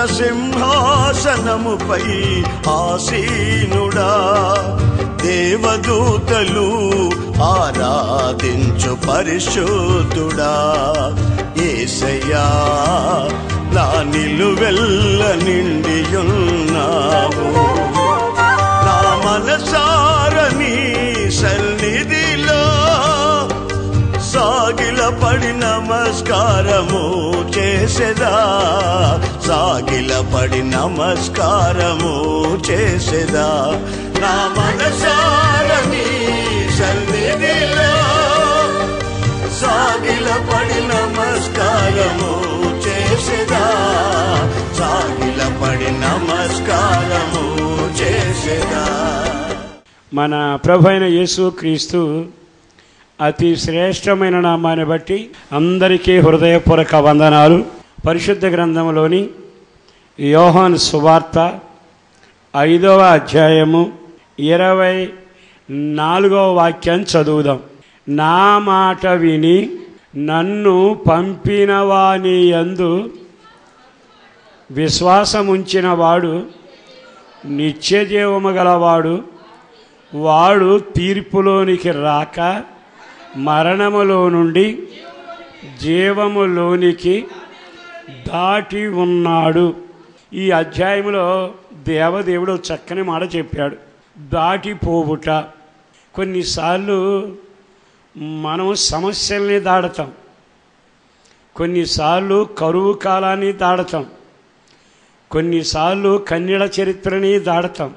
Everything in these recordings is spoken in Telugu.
రాజసింహాసనముపై ఆసీనుడా, దేవదూతలు ఆరాధించు పరిశుద్ధుడా. యేసయ్యా నా నిలువెల్ల నిండియున్నావు, నా మనసారని సన్నిధిలో సాగిలపడి నమస్కారము చేసెదా, సాగిలపడి నమస్కారము చేసెదా. నా మనసారని సన్నిధిలో సాగిలపడి నమస్కారము చేసెదా, సాగిలపడి నమస్కారము చేసెదా. మన ప్రభు అయిన యేసు క్రీస్తు అతి శ్రేష్టమైన నామాన్ని బట్టి అందరికీ హృదయపూర్వక వందనాలు. పరిశుద్ధ గ్రంథంలోని యోహాను సువార్త 5వ అధ్యాయము 24వ వాక్యం చదువుదాం. నా మాట విని నన్ను పంపిన వాని యందు విశ్వాసముంచిన వాడు నిత్యజీవము గలవాడు, వాడు తీర్పులోనికి రాక మరణములో నుండి జీవములోనికి దాటి ఉన్నాడు. ఈ అధ్యాయంలో దేవదేవుడు చక్కని మాట చెప్పాడు, దాటిపోవుట. కొన్నిసార్లు మనం సమస్యల్ని దాడతాం, కొన్నిసార్లు కరువు కాలాన్ని దాడతాం, కొన్నిసార్లు కన్నీళ్ళ చరిత్రని దాడతాం.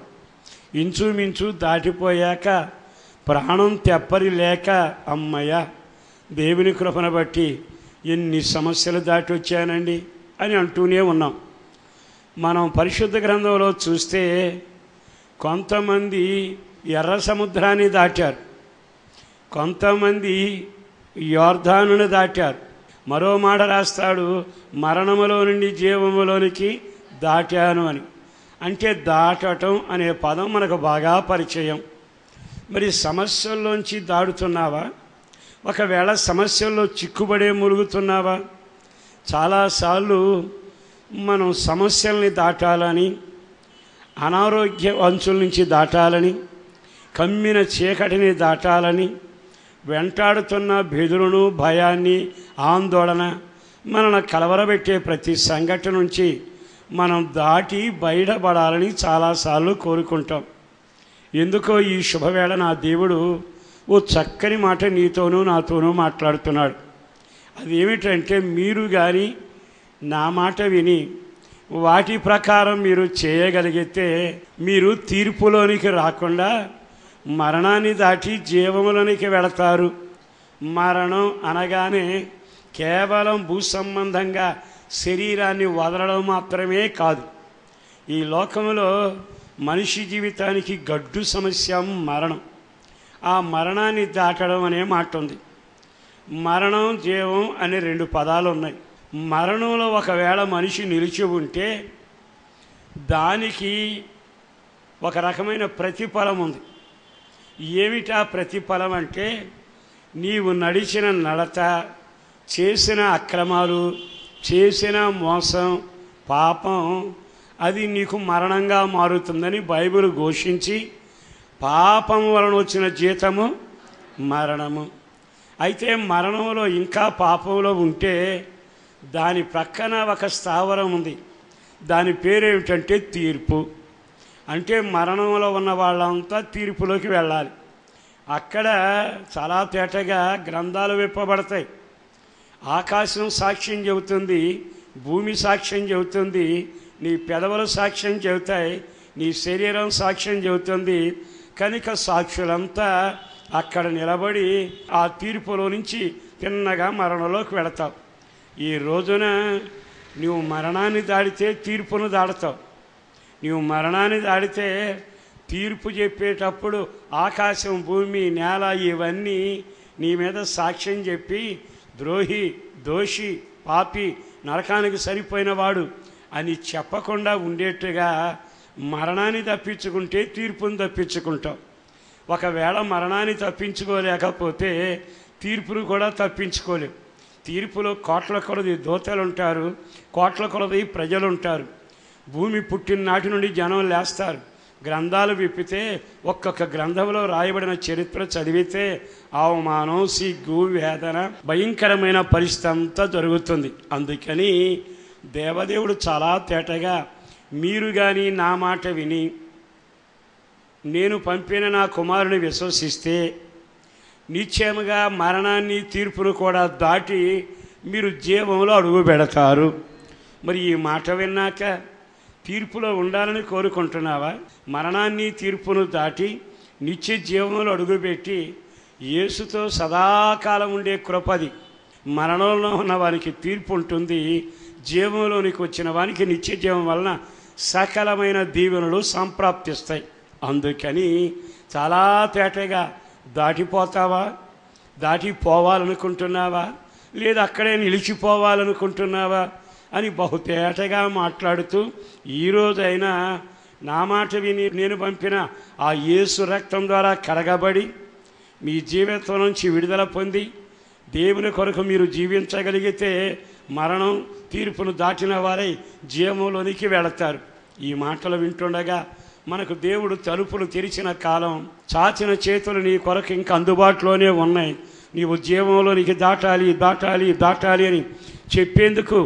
ఇంచుమించు దాటిపోయాక ప్రాణం తెప్పరి లేక అమ్మయ్య దేవుని కృపను బట్టి ఎన్ని సమస్యలు దాటి వచ్చానండి అని అంటూనే ఉన్నాం. మనం పరిశుద్ధ గ్రంథంలో చూస్తే కొంతమంది ఎర్ర సముద్రాన్ని దాటారు, కొంతమంది యోర్దానుని దాటారు. మరో మాట రాస్తాడు, మరణములో నుండి జీవములోనికి దాటాను అని. అంటే దాటటం అనే పదం మనకు బాగా పరిచయం. మరి సమస్యల్లోంచి దాడుతున్నావా? ఒకవేళ సమస్యల్లో చిక్కుబడే ములుగుతున్నావా? చాలాసార్లు మనం సమస్యల్ని దాటాలని, అనారోగ్య అంచుల నుంచి దాటాలని, కమ్మిన చీకటిని దాటాలని, వెంటాడుతున్న బెదురును, భయాన్ని, ఆందోళన, మనల్ని కలవరబెట్టే ప్రతి సంఘటన నుంచి మనం దాటి బయటపడాలని చాలాసార్లు కోరుకుంటాం. ఎందుకో ఈ శుభవేళ నా దేవుడు ఓ చక్కని మాట నీతోనూ నాతోనూ మాట్లాడుతున్నాడు. అదేమిటంటే, మీరు కానీ నా మాట విని వాటి ప్రకారం మీరు చేయగలిగితే మీరు తీర్పులోనికి రాకుండా మరణాన్ని దాటి జీవములోనికి వెళతారు. మరణం అనగానే కేవలం భూ సంబంధంగా శరీరాన్ని వదలడం మాత్రమే కాదు. ఈ లోకంలో మనిషి జీవితానికి గడ్డు సమస్య మరణం. ఆ మరణాన్ని దాటడం అనే మాట ఉంది. మరణం, జీవం అనే 2 పదాలు ఉన్నాయి. మరణంలో ఒకవేళ మనిషి నిలిచి ఉంటే దానికి ఒక రకమైన ప్రతిఫలం ఉంది. ఏమిటా ప్రతిఫలం అంటే, నీవు నడిచిన నడత, చేసిన అక్రమాలు, చేసిన మోసం, పాపం, అది నీకు మరణంగా మారుతుందని బైబిల్ ఘోషించి, పాపం వలన వచ్చిన జీతము మరణము. అయితే మరణంలో ఇంకా పాపంలో ఉంటే దాని ప్రక్కన ఒక స్థావరం ఉంది. దాని పేరేమిటంటే తీర్పు. అంటే మరణంలో ఉన్న వాళ్ళంతా తీర్పులోకి వెళ్ళాలి. అక్కడ చాలా తేటగా గ్రంథాలు విప్పబడతాయి. ఆకాశం సాక్ష్యం చెబుతుంది, భూమి సాక్ష్యం చెబుతుంది, నీ పెదవులు సాక్ష్యం చెబుతాయి, నీ శరీరం సాక్ష్యం చెబుతుంది. కనుక సాక్షులంతా అక్కడ నిలబడి ఆ తీర్పులో నుంచి తిన్నగా మరణంలోకి వెళతావు. ఈ రోజున నువ్వు మరణాన్ని దాడితే తీర్పును దాడతావు. నువ్వు మరణాన్ని దాడితే తీర్పు చెప్పేటప్పుడు ఆకాశం, భూమి, నేల ఇవన్నీ నీ మీద సాక్ష్యం చెప్పి ద్రోహి, దోషి, పాపి, నరకానికి సరిపోయినవాడు అని చెప్పకుండా ఉండేట్టుగా మరణాన్ని తప్పించుకుంటే తీర్పును తప్పించుకుంటావు. ఒకవేళ మరణాన్ని తప్పించుకోలేకపోతే తీర్పును కూడా తప్పించుకోలేవు. తీర్పులో కోట్ల కొలది దూతలు ఉంటారు, కోట్ల కొలది ప్రజలు ఉంటారు. భూమి పుట్టిన నాటి నుండి జనం లేస్తారు. గ్రంథాలు విప్పితే ఒక్కొక్క గ్రంథంలో రాయబడిన చరిత్ర చదివితే అవమానం, సిగ్గు, వేదన, భయంకరమైన పరిస్థితి అంతా జరుగుతుంది. అందుకని దేవదేవుడు చాలా తేటగా, మీరు కానీ నా మాట విని నేను పంపిన నా కుమారుని విశ్వసిస్తే నిశ్చయముగా మరణాన్ని, తీర్పును కూడా దాటి మీరు జీవంలో అడుగు పెడతారు. మరి ఈ మాట విన్నాక తీర్పులో ఉండాలని కోరుకుంటున్నావా? మరణాన్ని, తీర్పును దాటి నిత్య జీవంలో అడుగుపెట్టి యేసుతో సదాకాలం ఉండే కృపది. మరణంలో ఉన్న వారికి తీర్పు ఉంటుంది, జీవంలోనికి వచ్చిన వానికి నిత్య జీవం వలన సకలమైన దీవెనలు సంప్రాప్తిస్తాయి. అందుకని చాలా తేటగా దాటిపోతావా? దాటిపోవాలనుకుంటున్నావా? లేదా అక్కడే నిలిచిపోవాలనుకుంటున్నావా అని బహుతేటగా మాట్లాడుతూ, ఈరోజైనా నా మాట విని నేను పంపిన ఆ యేసు రక్తం ద్వారా కడగబడి మీ జీవితం నుంచి విడుదల పొంది దేవుని కొరకు మీరు జీవించగలిగితే మరణం, తీర్పును దాటిన వారై జీవంలోనికి వెళతారు. ఈ మాటలు వింటుండగా మనకు దేవుడు తలుపులు తెరిచిన కాలం, చాచిన చేతులు నీ కొరకు ఇంకా అందుబాటులోనే ఉన్నాయి. నీవు జీవంలోనికి దాటాలి, దాటాలి, దాటాలి అని చెప్పేందుకు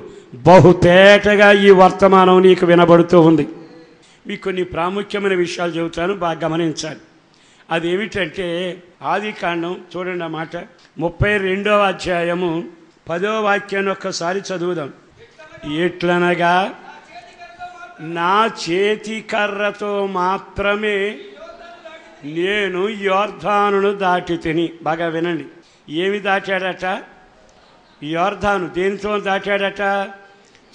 బహుతేటగా ఈ వర్తమానం నీకు వినబడుతూ ఉంది. మీకు కొన్ని ప్రాముఖ్యమైన విషయాలు చెబుతాను, బాగా గమనించాలి. అదేమిటంటే ఆదికాండం చూడండి, ఆ మాట 32వ అధ్యాయము 10వ వాక్యాన్ని ఒక్కసారి చదువుదాం. ఎట్లనగా నా చేతి కర్రతో మాత్రమే నేను యోర్దానును దాటి తిని. బాగా వినండి, ఏమి దాటాడట? యోర్దాను. దేనితో దాటాడట?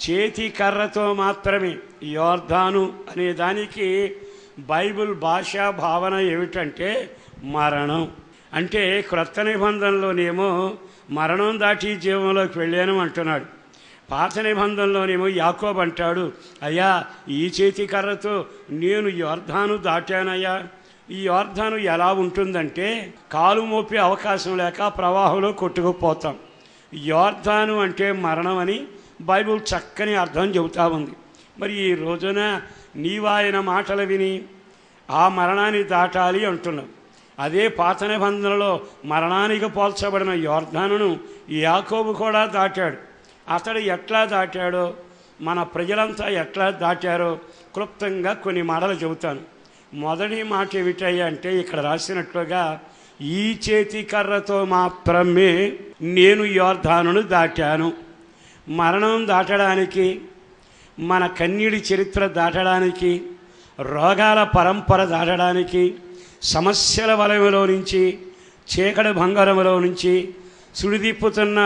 చేతి కర్రతో మాత్రమే. యోర్దాను అనే దానికి బైబిల్ భాషా భావన ఏమిటంటే మరణం. అంటే క్రొత్త నిబంధనలోనేమో మరణం దాటి జీవంలోకి వెళ్ళాను అంటున్నాడు. పాత నిబంధనలోనేమో యాకోబు అంటాడు, అయ్యా ఈ చేతి కర్రతో నేను యోర్దాను దాటానయ్యా. ఈ యోర్దాను ఎలా ఉంటుందంటే కాలు మోపే అవకాశం లేక ప్రవాహంలో కొట్టుకుపోతాం. యోర్దాను అంటే మరణం అని బైబిల్ చక్కని అర్థం చెబుతా ఉంది. మరి ఈ రోజున నీవాయన మాటలు విని ఆ మరణాన్ని దాటాలి అంటున్నావు. అదే పాత నిబంధనలో మరణానికి పోల్చబడిన యోర్దానును యాకోబు కూడా దాటాడు. అతడు ఎట్లా దాటాడో, మన ప్రజలంతా ఎట్లా దాటారో క్లుప్తంగా కొన్ని మాటలు చెబుతాను. మొదటి మాట ఏమిటయ్యా అంటే ఇక్కడ రాసినట్లుగా, ఈ చేతి కర్రతో మాత్రమే నేను యోర్దానును దాటాను. మరణం దాటడానికి, మన కన్నీడి చరిత్ర దాటడానికి, రోగాల పరంపర దాటడానికి, సమస్యల వలయంలో నుంచి, చీకటి బంగారంలో నుంచి సుడిదిప్పుతున్న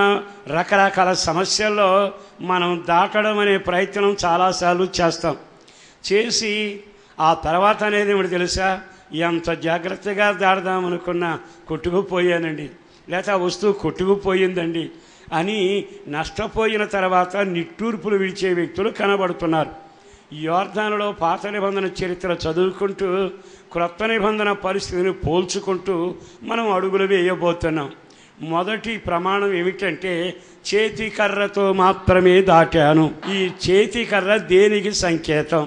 రకరకాల సమస్యల్లో మనం దాటడం అనే ప్రయత్నం చాలాసార్లు చేస్తాం. చేసి ఆ తర్వాత అనేది ఏమిటి తెలుసా? ఎంత జాగ్రత్తగా దాడదామనుకున్నా కొట్టుకుపోయానండి, లేకపోతే ఆ వస్తువు కొట్టుకుపోయిందండి అని నష్టపోయిన తర్వాత నిట్టూర్పులు విడిచే వ్యక్తులు కనబడుతున్నారు. యోర్దానులో పాత నిబంధన చరిత్ర చదువుకుంటూ క్రొత్త నిబంధన పరిస్థితిని పోల్చుకుంటూ మనం అడుగులు వేయబోతున్నాం. మొదటి ప్రమాణం ఏమిటంటే చేతి కర్రతో మాత్రమే దాటాను. ఈ చేతి కర్ర దేనికి సంకేతం?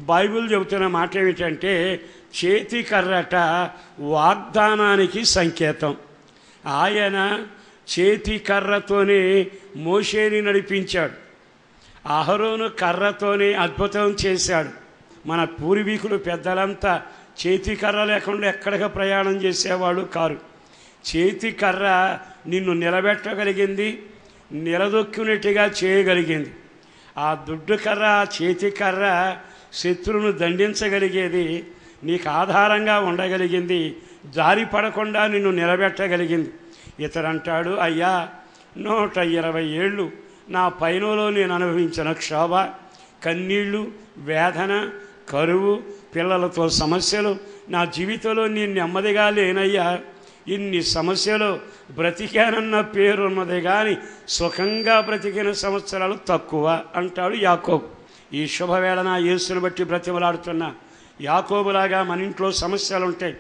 బైబిల్ చెబుతున్న మాట ఏమిటంటే చేతి కర్రట వాగ్దానానికి సంకేతం. ఆయన చేతి కర్రతోనే మోషేని నడిపించాడు. అహరోను కర్రతోనే అద్భుతం చేశాడు. మన పూర్వీకులు పెద్దలంతా చేతి కర్ర లేకుండా ఎక్కడికి ప్రయాణం చేసేవాళ్ళు కారు. చేతి కర్ర నిన్ను నిలబెట్టగలిగింది, నిలదొక్కునేట్టుగా చేయగలిగింది. ఆ దుడ్డు కర్ర, చేతి కర్ర శత్రువును దండించగలిగేది, నీకు ఆధారంగా ఉండగలిగింది, జారి పడకుండా నిన్ను నిలబెట్టగలిగింది. ఇతరంటాడు, అయ్యా 120 ఏళ్ళు నా పైనలో నేను అనుభవించిన క్షోభ, కన్నీళ్ళు, వేదన, కరువు, పిల్లలతో సమస్యలు, నా జీవితంలో నేను నెమ్మదిగా లేనయ్యా. ఇన్ని సమస్యలు బ్రతికానన్న పేరున్నది కానీ సుఖంగా బ్రతికిన సంవత్సరాలు తక్కువ అంటాడు యాకోబు. ఈ శుభవేళ నా యేసుని బట్టి బ్రతిమలాడుతున్నా యాకోబులాగా మన ఇంట్లో సమస్యలు ఉంటాయి,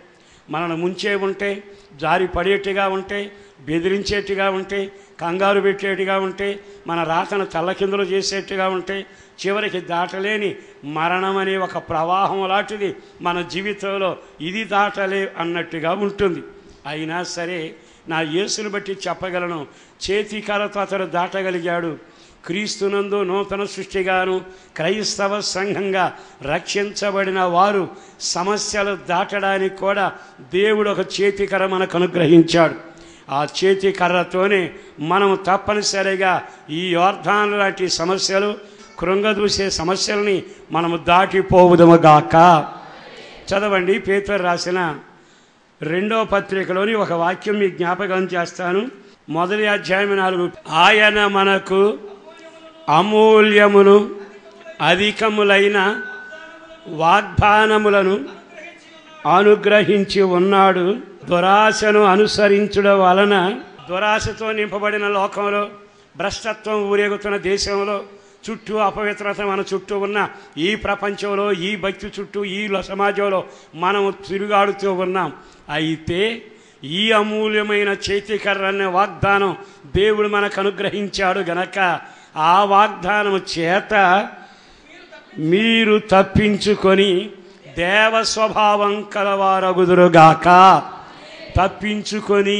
మనల్ని ముంచే ఉంటాయి, జారి పడేట్టుగా ఉంటే, బెదిరించేట్టుగా ఉంటే, కంగారు పెట్టేట్టుగా ఉంటే, మన రాతను తల్లకిందులు చేసేట్టుగా ఉంటే, చివరికి దాటలేని మరణం అనే ఒక ప్రవాహం లాంటిది మన జీవితంలో ఇది దాటలే అన్నట్టుగా ఉంటుంది. అయినా సరే నా యేసుని బట్టి చెప్పగలను, చేతికరతో అతడు దాటగలిగాడు. క్రీస్తునందు నూతన సృష్టిగాను క్రైస్తవ సంఘంగా రక్షించబడిన వారు సమస్యలు దాటడానికి కూడా దేవుడు ఒక చేతికర్ర మనకు అనుగ్రహించాడు. ఆ చేతికర్రతోనే మనం తప్పనిసరిగా ఈ యోర్దాను లాంటి సమస్యలు, కృంగదూసే సమస్యల్ని మనము దాటిపోవుదముగాక. చదవండి, పేతురు రాసిన 2వ పత్రికలోని ఒక వాక్యం మీ జ్ఞాపకం చేస్తాను. 1వ అధ్యాయం 4. ఆయన మనకు అమూల్యమును అధికములైన వాగ్దానములను అనుగ్రహించి ఉన్నాడు. దురాశను అనుసరించడం వలన, దురాశతో నింపబడిన లోకంలో, భ్రష్టత్వం ఊరేగుతున్న దేశంలో, చుట్టూ అపవిత్రత మన చుట్టూ ఉన్న ఈ ప్రపంచంలో, ఈ భక్తి చుట్టూ, ఈ సమాజంలో మనం తిరుగాడుతూ ఉన్నాం. అయితే ఈ అమూల్యమైన చేతికర్ర అనే వాగ్దానం దేవుడు మనకు అనుగ్రహించాడు గనక ఆ వాగ్దానం చేత మీరు తప్పించుకొని దేవ స్వభావం కలవారగుదురుగాక. తప్పించుకొని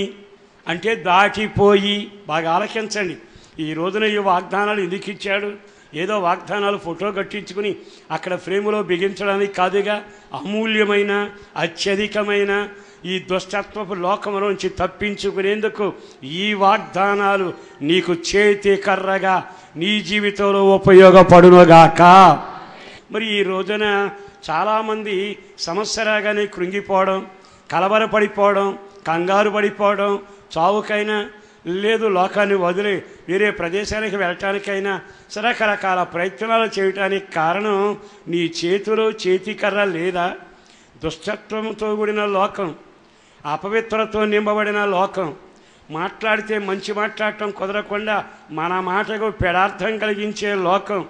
అంటే దాటిపోయి. బాగా ఆలకించండి. ఈ రోజున ఈ వాగ్దానాలు ఎందుకు ఇచ్చాడు? ఏదో వాగ్దానాలు ఫోటో కట్టించుకుని అక్కడ ఫ్రేములో బిగించడానికి కాదుగా. అమూల్యమైన, అత్యధికమైన ఈ దుష్టత్వపు లోకంలోంచి తప్పించుకునేందుకు ఈ వాగ్దానాలు నీకు చేతి కర్రగా నీ జీవితంలో ఉపయోగపడునుగాక. మరి ఈ రోజున చాలామంది సమస్య రాగానే కృంగిపోవడం, కలవరపడిపోవడం, కంగారు పడిపోవడం, చావుకైనా లేదు లోకాన్ని వదిలి వేరే ప్రదేశానికి వెళ్ళటానికైనా రకరకాల ప్రయత్నాలు చేయటానికి కారణం నీ చేతిలో చేతికర్ర లేదా? దుష్టత్వంతో కూడిన లోకం, అపవిత్రతో నింపబడిన లోకం, మాట్లాడితే మంచి మాట్లాడటం కుదరకుండా మన మాటకు పెడార్థం కలిగించే లోకం,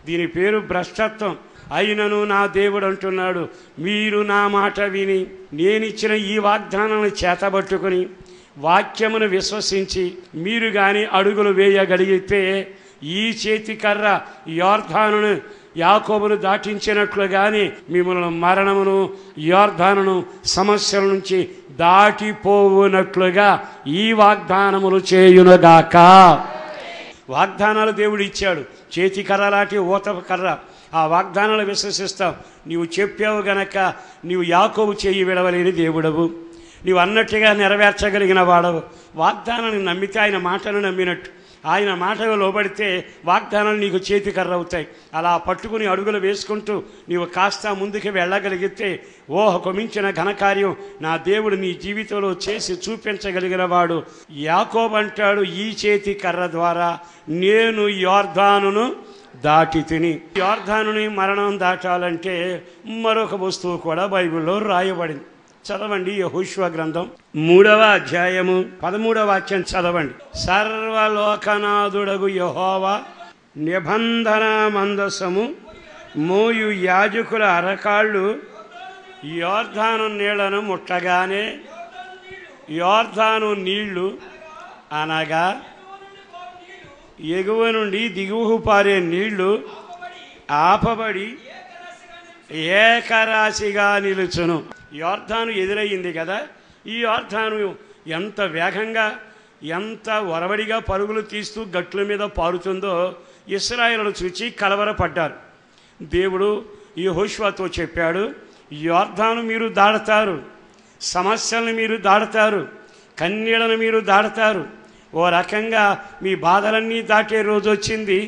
దీని పేరు భ్రష్టత్వం. అయినను నా దేవుడు అంటున్నాడు, మీరు నా మాట విని నేనిచ్చిన ఈ వాగ్దానాన్ని చేతబట్టుకుని వాక్యమును విశ్వసించి మీరు కానీ అడుగులు వేయగలిగితే ఈ చేతికర్ర యోర్దానును యాకోబును దాటించినట్లుగానే మిమ్మల్ని మరణమును, యోర్దానును, సమస్యల నుంచి దాటిపోవునట్లుగా ఈ వాగ్దానములు చేయునుగాక. వాగ్దానాలు దేవుడు ఇచ్చాడు. చేతికర్ర లాంటి ఊతపు కర్ర. ఆ వాగ్దానాలు విశ్వసిస్తావు. నీవు చెప్పావు గనక నీవు యాకోబు చేయి విడవలేని దేవుడవు. నీవు అన్నట్టుగా నెరవేర్చగలిగిన వాడవు. వాగ్దానాన్ని నమ్మితే ఆయన మాటను నమ్మినట్టు. ఆయన మాటలు లోబడితే వాగ్దానాలు నీకు చేతికర్ర అవుతాయి. అలా పట్టుకుని అడుగులు వేసుకుంటూ నీవు కాస్త ముందుకు వెళ్ళగలిగితే ఓహకు మించిన ఘనకార్యం నా దేవుడు నీ జీవితంలో చేసి చూపించగలిగిన వాడు. యాకోబు అంటాడు, ఈ చేతి కర్ర ద్వారా నేను యోర్దానును దాటి తిని. యోర్దానుని మరణం దాటాలంటే మరొక వస్తువు కూడా బైబిల్లో రాయబడింది. చదవండి, యెహోషువ గ్రంథం 3వ అధ్యాయము 13వ వాక్యం చదవండి. సర్వలోకనాథుడగు యెహోవా నిబంధన మందసము మోయు యాజకుల అరకాళ్ళు యోర్దాను నీళ్లను ముట్టగానే యోర్దాను నీళ్లు అనగా ఎగువ నుండి దిగువకు పారే నీళ్లు ఆపబడి ఏకరాశిగా నిలుచును. యోర్దాను ఎదురయ్యింది కదా. ఈ యోర్దాను ఎంత వేగంగా, ఎంత ఒరవడిగా పరుగులు తీస్తూ గట్ల మీద పారుతుందో ఇశ్రాయేలును చూచి కలవరపడ్డారు. దేవుడు యెహోషువతో చెప్పాడు, యోర్దాను మీరు దాడతారు, సమస్యలను మీరు దాడతారు, కన్నీళ్లను మీరు దాడతారు. ఓ రకంగా మీ బాధలన్నీ దాటే రోజు వచ్చింది.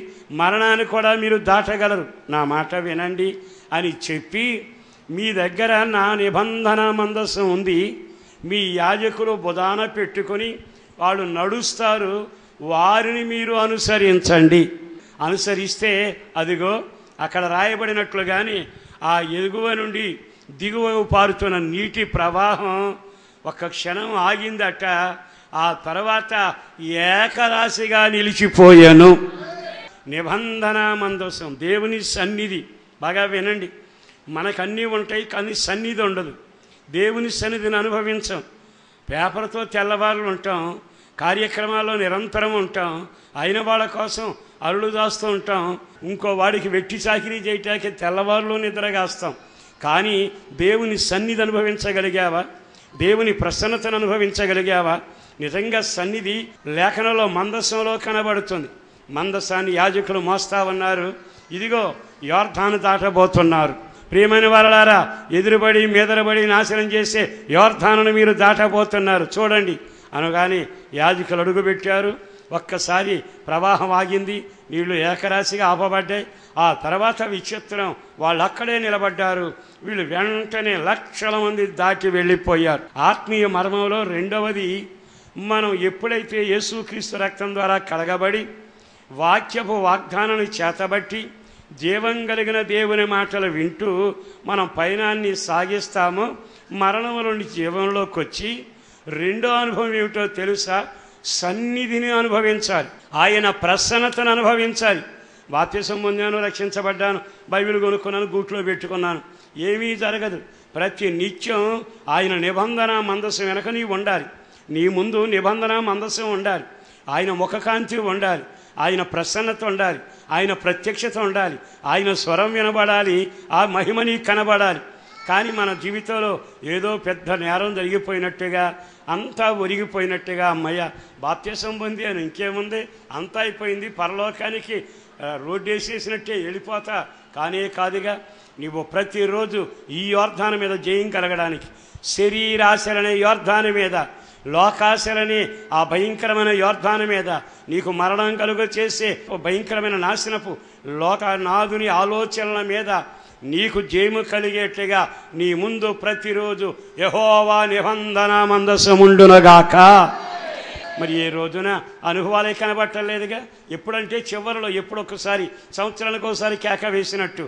మరణాన్ని కూడా మీరు దాటగలరు. నా మాట వినండి అని చెప్పి, మీ దగ్గర నా నిబంధన మందసం ఉంది, మీ యాజకులు బుధాన పెట్టుకొని వాళ్ళు నడుస్తారు, వారిని మీరు అనుసరించండి. అనుసరిస్తే అదిగో అక్కడ రాయబడినట్లుగానే ఆ ఎగువ నుండి దిగువ పారుతున్న నీటి ప్రవాహం ఒక క్షణం ఆగిందట. ఆ తర్వాత ఏకరాశిగా నిలిచిపోయాను. నిబంధన మందసం దేవుని సన్నిధి. బాగా వినండి, మనకన్నీ ఉంటాయి కానీ సన్నిధి ఉండదు. దేవుని సన్నిధిని అనుభవించం. పేపర్తో తెల్లవారులు ఉంటాం, కార్యక్రమాల్లో నిరంతరం ఉంటాం, అయిన వాళ్ళ కోసం అరుಳು దాస్తూ ఉంటాం, ఇంకో వాడికి వెట్టి చాకిరీ చేయటానికి తెల్లవారులు నిద్రగాస్తాం. కానీ దేవుని సన్నిధి అనుభవించగలిగావా? దేవుని ప్రసన్నతను అనుభవించగలిగావా? నిజంగా సన్నిధి లేఖనంలో మందసంలో కనబడుతుంది. మందసాన్ని యాజకులు మోస్తా ఉన్నారు. ఇదిగో యోర్దాను దాటబోతున్నారు. ప్రియమైన వారలారా, ఎదురుబడి మీదరబడి నాశనం చేసే యోర్దానును మీరు దాటబోతున్నారు చూడండి అనగానే యాజకులు అడుగుపెట్టారు. ఒక్కసారి ప్రవాహం ఆగింది, నీళ్లు ఏకరాశిగా ఆపబడ్డాయి. ఆ తర్వాత విచిత్రం, వాళ్ళు అక్కడే నిలబడ్డారు. వీళ్ళు వెంటనే లక్షల మంది దాటి వెళ్ళిపోయారు. ఆత్మీయ మర్మంలో రెండవది, మనం ఎప్పుడైతే యేసుక్రీస్తు రక్తం ద్వారా కడగబడి వాక్యపు వాగ్దానాన్ని చేతబట్టి జీవం కలిగిన దేవుని మాటలు వింటూ మనం పయనాన్ని సాగిస్తామో, మరణం నుండి జీవంలోకి వచ్చి రెండో అనుభవం ఏమిటో తెలుసా? సన్నిధిని అనుభవించాలి, ఆయన ప్రసన్నతను అనుభవించాలి. బాప్తిసం పొందాను, రక్షించబడ్డాను, బైబిల్ కొనుక్కున్నాను, గూట్లో పెట్టుకున్నాను, ఏమీ జరగదు. ప్రతి నిత్యం ఆయన నిబంధన మందసం వెనక నీవు ఉండాలి. నీ ముందు నిబంధన మందసం ఉండాలి, ఆయన ముఖకాంతి ఉండాలి, ఆయన ప్రసన్నత ఉండాలి, ఆయన ప్రత్యక్షత ఉండాలి, ఆయన స్వరం వినబడాలి, ఆ మహిమ నీకు కనబడాలి. కానీ మన జీవితంలో ఏదో పెద్ద నేరం జరిగిపోయినట్టుగా, అంతా ఒరిగిపోయినట్టుగా, అమ్మయ్య బాప్తిసం పొందాను, ఇంకేముంది, అంతా అయిపోయింది, పరలోకానికి రోడ్డు వేసేసినట్టే వెళ్ళిపోతా. కానే కాదుగా. నీవు ప్రతిరోజు ఈ యోర్దాను మీద జయం కలగడానికి, శరీరాశలనే యోర్దాను మీద, లోకాశలని ఆ భయంకరమైన యోర్దాను మీద, నీకు మరణం కలుగ చేసే భయంకరమైన నాశనపు లోకనాథుని ఆలోచనల మీద నీకు జయము కలిగేట్టుగా నీ ముందు ప్రతిరోజు యెహోవా నిబంధన మందసముండునగాక. మరి ఏ రోజున అనుభవాలే కనబట్టలేదుగా. ఎప్పుడంటే చివరిలో ఎప్పుడొకసారి, సంవత్సరానికి ఒకసారి కేక వేసినట్టు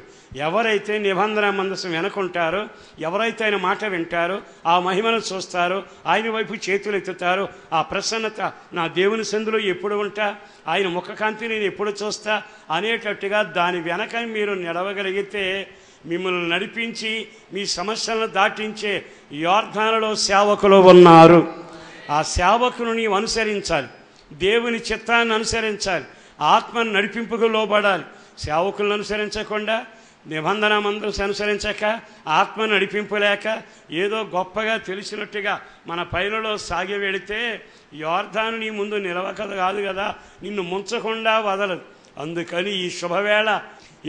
ఎవరైతే నిబంధన మందసం వెనుకుంటారో, ఎవరైతే ఆయన మాట వింటారో, ఆ మహిమను చూస్తారో, ఆయన వైపు చేతులు ఎత్తుతారో, ఆ ప్రసన్నత నా దేవుని సందులో ఎప్పుడు ఉంటా, ఆయన ముఖకాంతి నేను ఎప్పుడు చూస్తా అనేటట్టుగా దాని వెనక మీరు నడవగలిగితే మిమ్మల్ని నడిపించి మీ సమస్యలను దాటించే యోర్దానులో సేవకులు ఉన్నారు. ఆ సేవకును నీవు అనుసరించాలి, దేవుని చిత్తాన్ని అనుసరించాలి, ఆత్మను నడిపింపుకు లోబడాలి. సేవకులను అనుసరించకుండా, నిబంధన మందసం అనుసరించక, ఆత్మ నడిపింపులేక ఏదో గొప్పగా తెలిసినట్టుగా మన పైనలో సాగి వెళితే యోర్దాను నీ ముందు నిలవక కాదు కదా, నిన్ను ముంచకుండా వదలదు. అందుకని ఈ శుభవేళ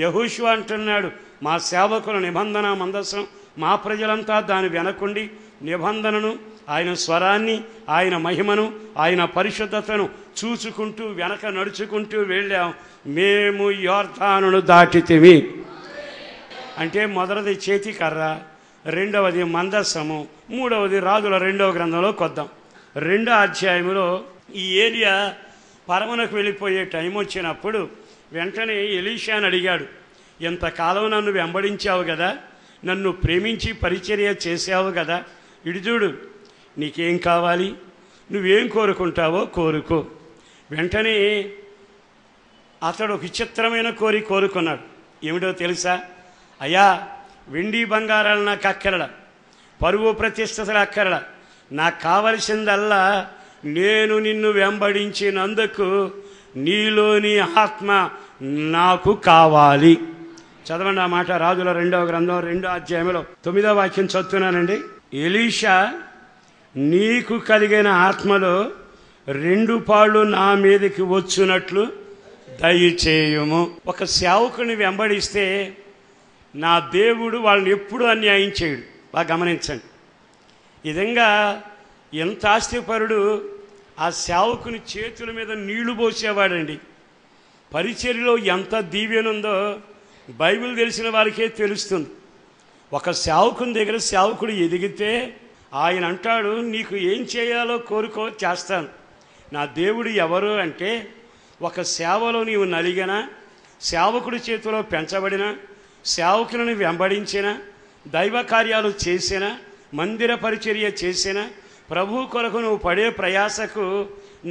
యెహోషువ అంటున్నాడు, మా సేవకుల నిబంధన మందసం, మా ప్రజలంతా దాని వెనకుండి నిబంధనను, ఆయన స్వరాన్ని, ఆయన మహిమను, ఆయన పరిశుద్ధతను చూచుకుంటూ వెనక నడుచుకుంటూ వెళ్ళాం. మేము యోర్దానును దాటితిమి. అంటే మొదటిది చేతి కర్ర, రెండవది మందసము, మూడవది రాజుల 2వ గ్రంథంలోకి వద్దాం. 2వ అధ్యాయంలో ఈ ఏలియా పరమునకు వెళ్ళిపోయే టైం వచ్చినప్పుడు వెంటనే ఎలీషాని అడిగాడు, ఎంతకాలం నన్ను వెంబడించావు కదా, నన్ను ప్రేమించి పరిచర్య చేసావు కదా, ఇటు చూడు, నీకేం కావాలి, నువ్వేం కోరుకుంటావో కోరుకో. వెంటనే అతడు ఒక విచిత్రమైన కోరుకున్నాడు. ఏమిటో తెలుసా? అయ్యా, వెండి బంగారాలు నాకు అక్కరల, పరువు ప్రతిష్టతలు అక్కరల, నాకు కావలసిందల్లా నేను నిన్ను వెంబడించినందుకు నీలోని ఆత్మ నాకు కావాలి. చదవండి ఆ మాట. రాజుల 2వ గ్రంథం 2వ అధ్యాయంలో 9వ వాక్యం చదువుతున్నానండి. ఎలీషా, నీకు కలిగిన ఆత్మలో 2 పాళ్ళు నా మీదకి వచ్చునట్లు దయచేయుము. ఒక సేవకుని వెంబడిస్తే నా దేవుడు వాళ్ళని ఎప్పుడు అన్యాయం చేయడు. బాగా గమనించండి. ఈ విధంగా ఎంత ఆస్తిపరుడు, ఆ సేవకుని చేతుల మీద నీళ్లు పోసేవాడండి. పరిచర్యలో ఎంత దీవెనుందో బైబిల్ తెలిసిన వారికే తెలుస్తుంది. ఒక సేవకుని దగ్గర సేవకుడు ఎదిగితే ఆయన అంటాడు, నీకు ఏం చేయాలో కోరుకో, చేస్తాను. నా దేవుడు ఎవరు అంటే, ఒక సేవలో నీవు నలిగిన, సేవకుడి చేతిలో పెంచబడిన, సేవకులను వెంబడించిన, దైవ కార్యాలు చేసిన, మందిర పరిచర్య చేసిన, ప్రభు కొరకు నువ్వు పడే ప్రయాసకు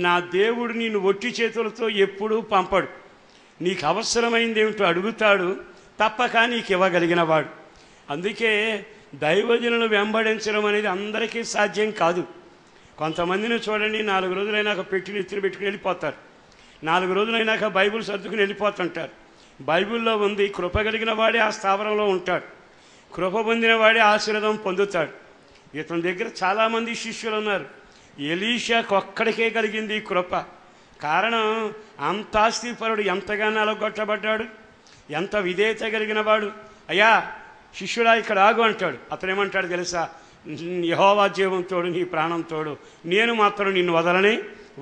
నా దేవుడు నిన్ను ఒట్టి చేతులతో ఎప్పుడూ పంపడు. నీకు అవసరమైంది ఏమిటో అడుగుతాడు, తప్పక నీకు ఇవ్వగలిగిన వాడు. అందుకే దైవజనులను వెంబడించడం అనేది అందరికీ సాధ్యం కాదు. కొంతమందిని చూడండి, 4 రోజులైనాక పెట్టిన ఎత్తులు పెట్టుకుని వెళ్ళిపోతారు. 4 రోజులైనాక బైబిల్ సర్దుకుని వెళ్ళిపోతుంటారు. బైబిల్లో ఉంది, కృప కలిగిన వాడే ఆ స్థావరంలో ఉంటాడు, కృప పొందిన వాడే ఆశీర్వాదం పొందుతాడు. ఇతని దగ్గర చాలామంది శిష్యులు ఉన్నారు. ఎలీషాకు ఒక్కడికే కలిగింది ఈ కృప. కారణం, అంత ఆస్తిపరుడు, ఎంతగానో అలగొట్టబడ్డాడు, ఎంత విధేయత కలిగిన వాడు. అయ్యా శిష్యుడా ఇక్కడ ఆగు అంటాడు. అతను ఏమంటాడు తెలుసా? యెహోవా జీవంతోడు, నీ ప్రాణంతోడు, నేను మాత్రం నిన్ను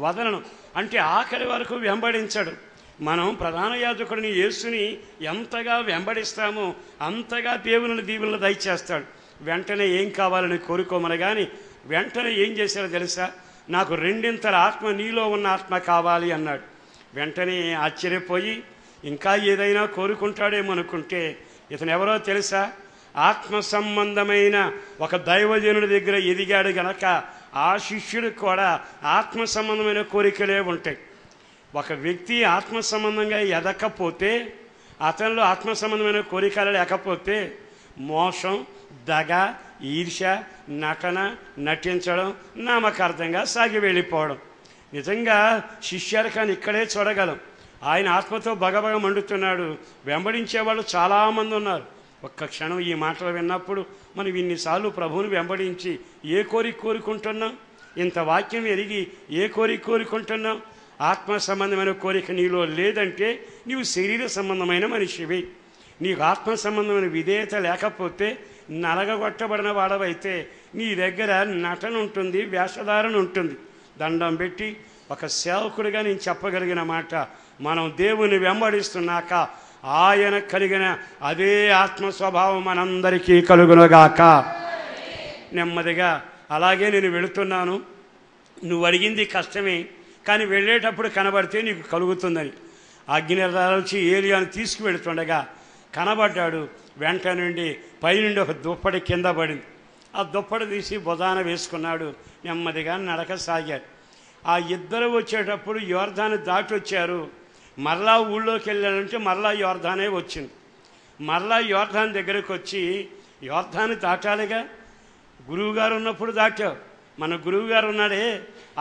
వదలను అంటే ఆఖరి వరకు వెంబడించాడు. మనం ప్రధాన యాజకుడిని యేసుని ఎంతగా వెంబడిస్తామో అంతగా దేవుని దీవెనలు దయచేస్తాడు. వెంటనే ఏం కావాలని కోరుకోమని కానీ వెంటనే ఏం చేశారో తెలుసా? నాకు 2 ఆత్మ, నీలో ఉన్న ఆత్మ కావాలి అన్నాడు. వెంటనే ఆశ్చర్యపోయి ఇంకా ఏదైనా కోరుకుంటాడేమో అనుకుంటే ఇతను ఎవరో తెలుసా? ఆత్మ సంబంధమైన ఒక దైవజనుడి దగ్గర ఎదిగాడు గనక ఆ శిష్యుడికి కూడా ఆత్మ సంబంధమైన కోరికలే ఉంటాయి. ఒక వ్యక్తి ఆత్మ సంబంధంగా ఎదకపోతే, అతనిలో ఆత్మ సంబంధమైన కోరికలు లేకపోతే మోసం, దగ, ఈర్ష, నటన, నటించడం, నామకార్థంగా సాగి వెళ్ళిపోవడం. నిజంగా శిష్యరకాన్ని ఇక్కడే చూడగలం. ఆయన ఆత్మతో బగబగ మండుతున్నాడు. వెంబడించేవాళ్ళు చాలామంది ఉన్నారు. ఒక్క క్షణం ఈ మాటలు విన్నప్పుడు మనం ఇన్నిసార్లు ప్రభువుని వెంబడించి ఏ కోరిక కోరుకుంటున్నాం? ఇంత వాక్యం ఎరిగి ఏ కోరిక కోరుకుంటున్నాం? ఆత్మ సంబంధమైన కోరిక నీలో లేదంటే నీవు శరీర సంబంధమైన మనిషివి. నీకు ఆత్మ సంబంధమైన విధేయత లేకపోతే, నలగగొట్టబడిన వాడవైతే నీ దగ్గర నటన ఉంటుంది, వేషధారణ ఉంటుంది. దండం పెట్టి ఒక సేవకుడిగా నేను చెప్పగలిగిన మాట, మనం దేవుని వెంబడిస్తున్నాక ఆయన కలిగిన అదే ఆత్మ స్వభావం మనందరికీ కలుగునుగాక. నెమ్మదిగా అలాగే నేను వెళుతున్నాను, నువ్వు అడిగింది కష్టమే కానీ వెళ్ళేటప్పుడు కనబడితే నీకు కలుగుతుందని అగ్నిరథాలొచ్చి ఏలియాను తీసుకువెళుతుండగా కనబడ్డాడు. వెంట నుండి పైనుండి ఒక దుప్పటి కింద పడింది. ఆ దుప్పటి తీసి బుధాన వేసుకున్నాడు. నెమ్మదిగా నడక సాగాడు. ఆ ఇద్దరు వచ్చేటప్పుడు యోర్దాను దాటి వచ్చారు. మరలా ఊళ్ళోకి వెళ్ళాడంటే మరలా యోర్దానే వచ్చింది. మరలా యోర్దాను దగ్గరకు వచ్చి, యోర్దాను దాటాలిగా, గురువుగారు ఉన్నప్పుడు దాటావు. మన గురువుగారు ఉన్నాడే,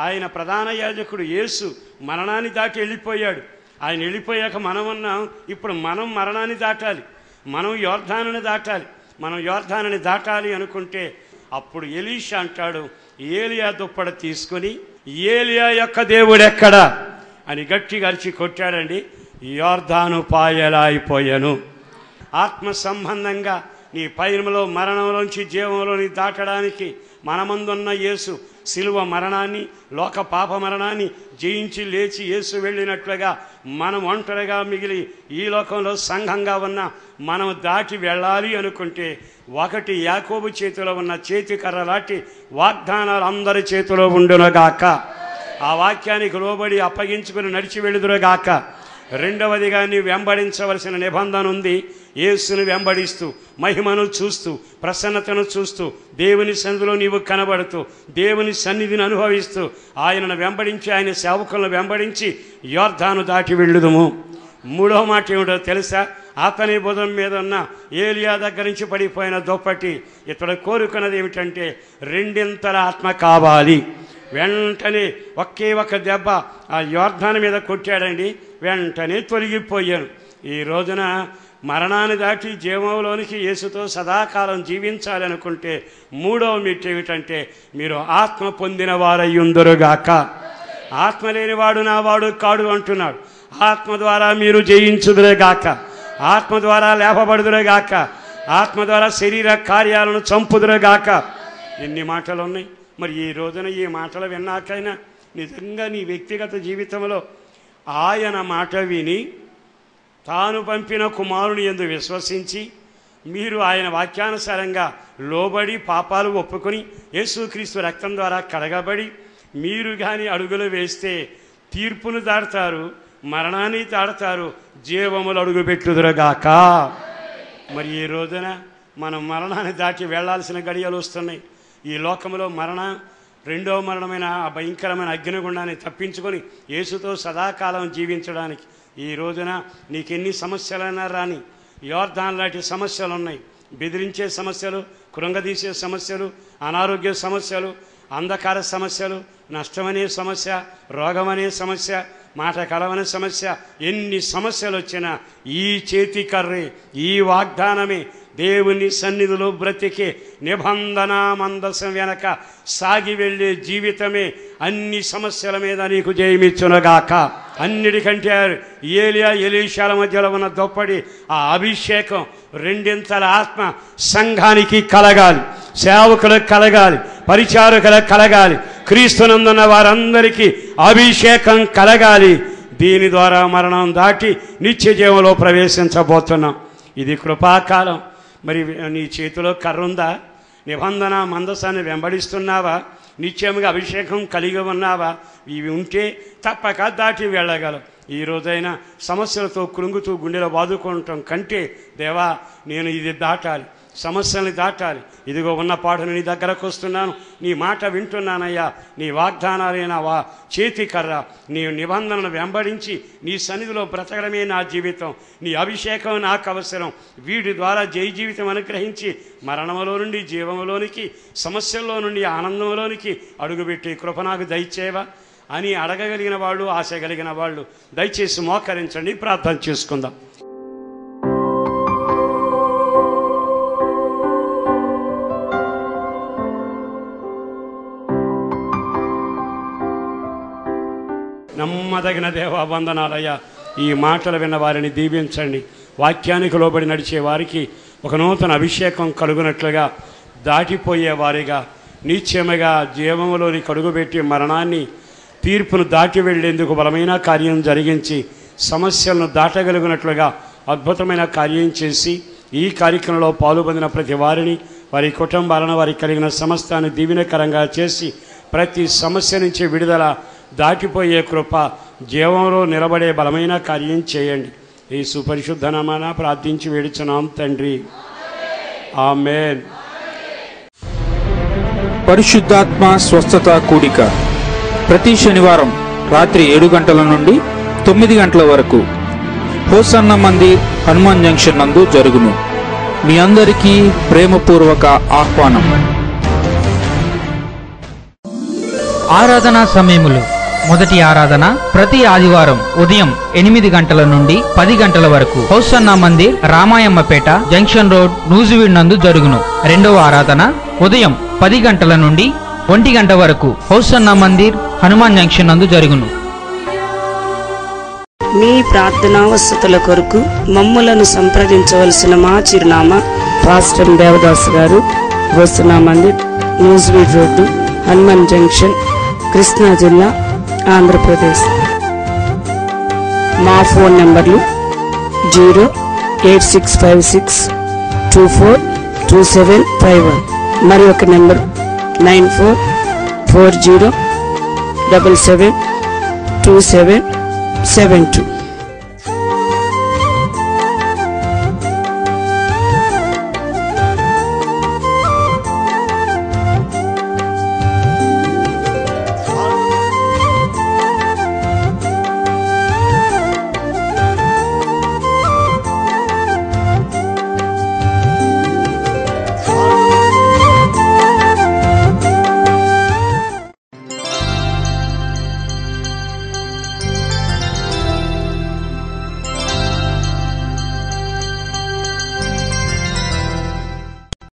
ఆయన ప్రధాన యాజకుడు యేసు మరణాన్ని దాటి వెళ్ళిపోయాడు. ఆయన వెళ్ళిపోయాక మనం ఉన్నాం. ఇప్పుడు మనం మరణాన్ని దాటాలి, మనం యోర్దానుని దాటాలి. మనం యోర్దానుని దాటాలి అనుకుంటే అప్పుడు ఎలీషా అంటాడు, ఏలియా దుప్పడ తీసుకొని, ఏలియా యొక్క దేవుడెక్కడా అని గట్టిగా అరిచి కొట్టాడండి. యోర్దాను పాయలా అయిపోయాను. ఆత్మ సంబంధంగా నీ పైనలో మరణంలోంచి జీవంలోని దాటడానికి మనమందున్న యేసు శిలువ మరణాన్ని, లోక పాప మరణాన్ని జయించి లేచి యేసు వెళ్ళినట్లుగా మనం ఒంటరిగా మిగిలి ఈ లోకంలో సంఘంగా ఉన్న మనం దాటి వెళ్ళాలి అనుకుంటే, ఒకటి యాకోబు చేతిలో ఉన్న చేతి కర్ర లాంటి వాగ్దానాలు అందరి చేతిలో ఉండునుగాక. ఆ వాక్యానికి లోబడి అప్పగించుకుని నడిచి వెళ్ళుదురుగాక. రెండవదిగా నీవు వెంబడించవలసిన నిబంధన ఉంది. యేసుని వెంబడిస్తూ, మహిమను చూస్తూ, ప్రసన్నతను చూస్తూ, దేవుని సన్నిధిలో నీవు కనబడుతూ, దేవుని సన్నిధిని అనుభవిస్తూ, ఆయనను వెంబడించి, ఆయన సేవకులను వెంబడించి యోర్దాను దాటి వెళ్ళుదుము. మూడవ మాట ఏమిటో తెలుసా? అతని బుధం మీద ఉన్న ఏలియా దగ్గర నుంచి పడిపోయిన దుప్పటి ఇతడు కోరుకున్నది ఏమిటంటే 2 ఆత్మ కావాలి. వెంటనే ఒకే ఒక దెబ్బ ఆ యోర్దాను మీద కొట్టాడండి. వెంటనే తొలగిపోయాను. ఈ రోజున మరణాన్ని దాటి జీవంలోనికి యేసుతో సదాకాలం జీవించాలనుకుంటే మూడవ మెట్టు ఏమిటంటే, మీరు ఆత్మ పొందిన వారయ్యుందురుగాక. ఆత్మ లేనివాడు నా వాడు కాడు అంటున్నాడు. ఆత్మ ద్వారా మీరు జయించుదురుగాక, ఆత్మ ద్వారా లేపబడుదురుగాక, ఆత్మ ద్వారా శరీర కార్యాలను చంపుదురుగాక. ఎన్ని మాటలు ఉన్నాయి. మరి ఈ రోజున ఈ మాటలు విన్నాకైనా నిజంగా నీ వ్యక్తిగత జీవితంలో ఆయన మాట విని తాను పంపిన కుమారుని యందు విశ్వసించి మీరు ఆయన వాక్యానుసారంగా లోబడి పాపాలు ఒప్పుకొని యేసుక్రీస్తు రక్తం ద్వారా కడగబడి మీరు కానీ అడుగులు వేస్తే తీర్పును దాడతారు, మరణాన్ని దాడతారు, జీవములు అడుగుపెట్టుదురుగాక. మరి ఈ రోజున మనం మరణాన్ని దాటి వెళ్లాల్సిన గడియలు వస్తున్నాయి. ఈ లోకంలో రెండవ మరణమైన ఆ భయంకరమైన అగ్నిగుండాన్ని తప్పించుకొని యేసుతో సదాకాలం జీవించడానికి ఈ రోజున నీకెన్ని సమస్యలైనా రాని, యోర్దాన్ లాంటి సమస్యలు ఉన్నాయి. బెదిరించే సమస్యలు, కృంగదీసే సమస్యలు, అనారోగ్య సమస్యలు, అంధకార సమస్యలు, నష్టమనే సమస్య, రోగమనే సమస్య, మాట కలవనే సమస్య, ఎన్ని సమస్యలు వచ్చినా ఈ చేతి కర్రే, ఈ వాగ్దానమే దేవుని సన్నిధిలో బ్రతికే నిబంధన మందసం వెనక సాగి వెళ్ళే జీవితమే అన్ని సమస్యల మీద నీకు జయమిచ్చునగాక. అన్నిటికంటే ఏలియా ఎలీషాల మధ్యలో ఉన్న దొప్పడి ఆ అభిషేకం రెండింతల ఆత్మ సంఘానికి కలగాలి, సేవకులకు కలగాలి, పరిచారకులకు కలగాలి, క్రీస్తునందున్న వారందరికీ అభిషేకం కలగాలి. దీని ద్వారా మరణం దాటి నిత్య జీవంలో ప్రవేశించబోతున్నాం. ఇది కృపాకాలం. మరి నీ చేతిలో కర్ర ఉందా? నిబంధన మందసాన్ని వెంబడిస్తున్నావా? నిత్యముగా అభిషేకం కలిగి ఉన్నావా? ఇవి ఉంటే తప్పక దాటి వెళ్ళగలవు. ఈ రోజైనా సమస్యలతో కృంగుతూ గుండెలో బాదుకోవటం కంటే, దేవా నేను ఇది దాటాలి, సమస్యల్ని దాటాలి, ఇదిగో ఉన్న పాటను నీ దగ్గరకు వస్తున్నాను, నీ మాట వింటున్నానయ్యా, నీ వాగ్దానాలైన చేతి కర్ర, నీ నిబంధనను వెంబడించి నీ సన్నిధిలో బ్రతకడమే నా జీవితం, నీ అభిషేకం నాకు అవసరం. వీడి ద్వారా జయ జీవితం అనుగ్రహించి మరణంలో నుండి జీవంలోనికి, సమస్యల్లో నుండి ఆనందంలోనికి అడుగుపెట్టి కృప నాకు దయచేవా అని అడగగలిగిన వాళ్ళు, ఆశ కలిగిన వాళ్ళు దయచేసి మోకరించండి, ప్రార్థన చేసుకుందాం. నమ్మదగిన దేవా వందనాలయ్యా. ఈ మాటలు విన్న వారిని దీవించండి. వాక్యానికి లోబడి నడిచే వారికి ఒక నూతన అభిషేకం కలుగునట్లుగా, దాటిపోయే వారిగా, నిత్యముగా జీవములోని కడుగుపెట్టి మరణాన్ని, తీర్పును దాటి వెళ్లేందుకు బలమైన కార్యం జరిగించి సమస్యలను దాటగలిగినట్లుగా అద్భుతమైన కార్యం చేసి ఈ కార్యక్రమంలో పాల్గొందిన ప్రతి వారిని, వారి కుటుంబాలను, వారికి కలిగిన సమస్తాన్ని దీవెనకరంగా చేసి ప్రతి సమస్య నుంచి విడుదల, దాటిపోయే కృప, జీవంలో నిలబడే బలమైన కార్యం చేయండి. ఈ సుపరిశుద్ధ నామాన ప్రార్థించి వేడుచున్నాం తండ్రి, ఆమేన్. పరిశుద్ధాత్మ స్వస్థత కూడిక ప్రతి శనివారం రాత్రి 7 గంటల నుండి 9 గంటల వరకు హోసన్న మందిర్, హనుమాన్ జంక్షన్ నందు జరుగును. మీ అందరికీ ప్రేమపూర్వక ఆహ్వానం. ఆరాధనా సమయములు. మొదటి ఆరాధన ప్రతి ఆదివారం ఉదయం 8 గంటల నుండి 10 గంటల వరకు హౌసన్న మందిర్, రామాయమ్మపేట జంక్షన్ రోడ్, నూజివీడ్ నందు జరుగును. రెండవ ఆరాధన ఉదయం 10 గంటల నుండి 1 గంట వరకు హౌసన్న మందిర్, హనుమాన్ జంక్షన్ నందు జరుగును. మీ ప్రార్థనావసతుల కొరకు మమ్ములను సంప్రదించవలసిన మా చిరునామా: పాస్టర్ దేవదాస్ గారు, హౌసన్న మందిర్, నూజివీడ్ రోడ్డు, హనుమాన్ జంక్షన్, కృష్ణా జిల్లా, ఆంధ్రప్రదేశ్. మా ఫోన్ నెంబర్లు 08656242751, మరి ఒక నెంబర్ 9440772772.